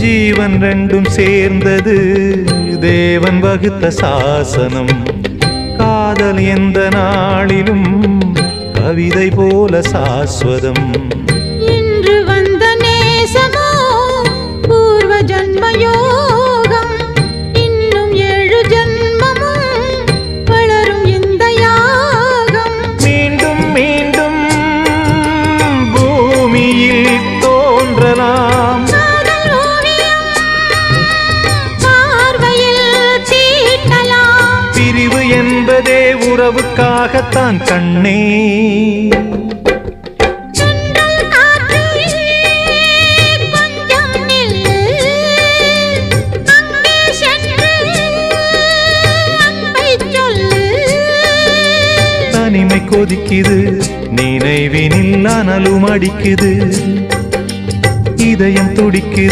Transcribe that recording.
ஜீவன் ரெண்டும் சேர்ந்தது தேவன் வகுத்த சாசனம். காதல் எந்த நாளிலும் கவிதை போல சாஸ்வதம். இன்று வந்த நேசமோ பூர்வ ஜன்ம யோகம். இன்னும் 7 ஜன்மமும் வளரும் இந்த யாகம். மீண்டும் மீண்டும் பூமியில் தோன்றலாம். காதல் ஓவியம் பார்வையில் தீட்டலாம். பிரிவு என்பதே உறவுக்காகத்தான் கண்ணே. தனிமை கொதிக்குது, நினைவினில் அனலும் அடிக்குது, இதயம் துடிக்குது.